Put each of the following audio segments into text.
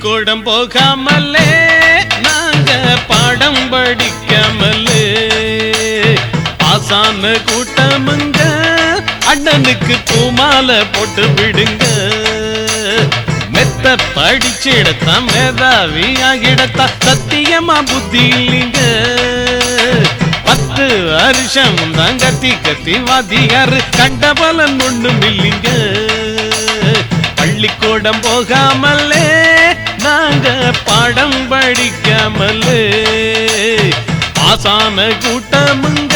பள்ளிக்கூடம் போகாமலே நாங்க பாடம் படிக்காமலே ஆசான கூட்டமுங்க அண்ணனுக்கு பூமாலை போட்டு விடுங்க. மெத்த படிச்சிடத்தான் மேதாவி ஆகிடத்தான் சத்தியமா புத்தி இல்லைங்க. 10 வருஷம் தான் கத்தி கத்தி வாத்தியாரு கண்ட பலன் ஒண்ணும் இல்லைங்க. பள்ளிக்கூடம் போகாமலே நாங்க பாடம் படிக்காமலே ஆசான கூட்டமுங்க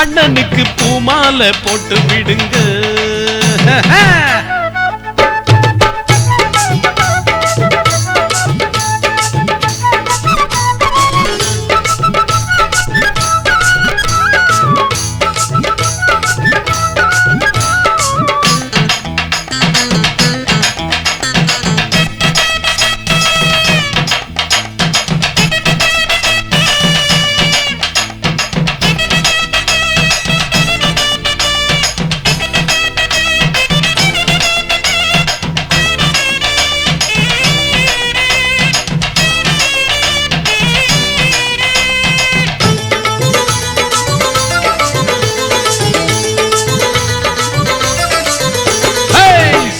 அண்ணனுக்கு பூமாலை போட்டு விடுங்க.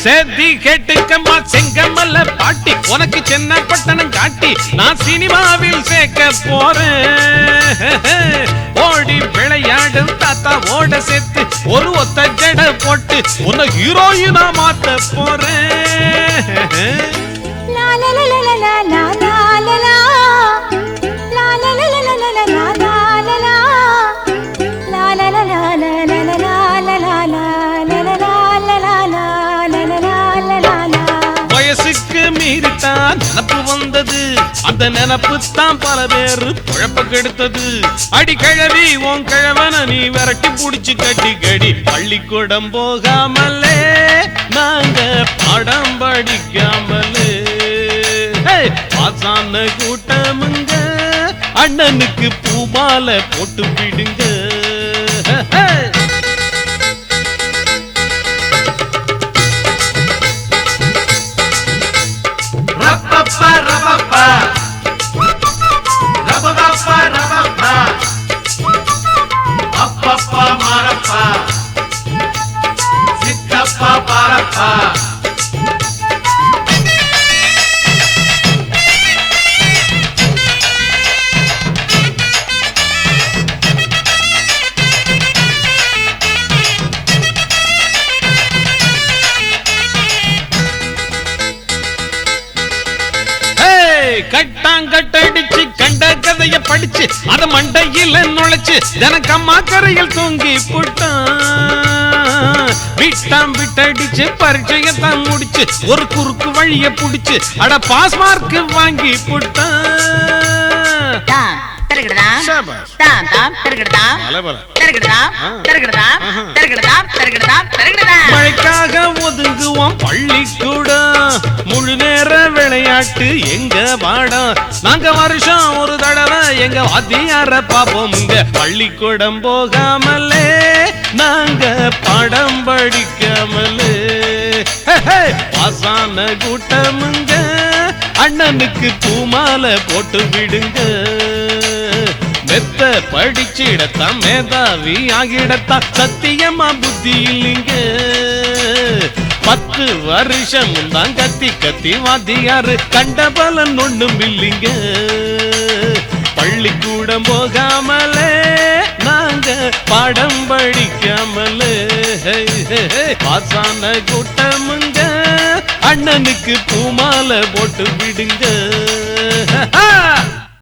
சேதி கேட்டுக்கம்மா செங்கமல்ல பாட்டி உனக்கு சின்ன பட்டணம் காட்டி நான் சினிமாவில் சேர்க்க போறேன். ஓடி விளையாடும் தாத்தா ஓட சேர்த்து ஒரு ஒத்த ஜட போட்டு உன்னை ஹீரோயினா மாத்த போறேன். வயசுக்கு மீறித்தான் நினப்பு வந்தது, அந்த நினப்பு தான் பல பேரு குழப்ப கெடுத்தது. அடி கிழவி உன் கிழவன நீ விரட்டி புடிச்சு கட்டி கடி. பள்ளிக்கூடம் போகாமலே நாங்க பாடம் படிக்காமலே ஆசான கூட்டமுங்க அண்ணனுக்கு பூமாலை போட்டு விடுங்க. அப்பப்பா மாரப்பா சித்தப்பா பாரப்பா. கட்டாங்கட்டடிச்சு கண்ட கதைய படிச்சு அத மண்டையில நுழைச்சு ஜனக்கம்மா கரையில் தூங்கி போட்டான். விட்டாம் விட்டடிச்சு பரீட்சையத்தான் முடிச்சு ஒரு குறுக்கு வழிய புடிச்சு அட பாஸ் மார்க் வாங்கி போட்டான். மழைக்காக ஒதுங்குவோம் பள்ளிக்கூடம், முழு நேர விளையாட்டு எங்க பாடம். நாங்க வருஷம் ஒரு தடவை எங்க வாத்தியார பாப்போம். பள்ளிக்கூடம் போகாமலே நாங்க பாடம் படிக்காமலே ஆசான கூட்டமுங்க அண்ணனுக்கு பூமாலை போட்டு விடுங்க. மெத்த படிச்சிடத்தான் மேதாவி ஆகிடத்தான் சத்தியமா புத்தி இல்லைங்க. 10 வருஷம் தான் கத்தி கத்தி வாத்தியாரு கண்ட பலன் ஒண்ணும் இல்லைங்க. பள்ளிக்கூடம் போகாமலே நாங்க பாடம் படிக்காமலே ஆசான கூட்டமுங்க அண்ணனுக்கு பூமாலை போட்டு விடுங்க.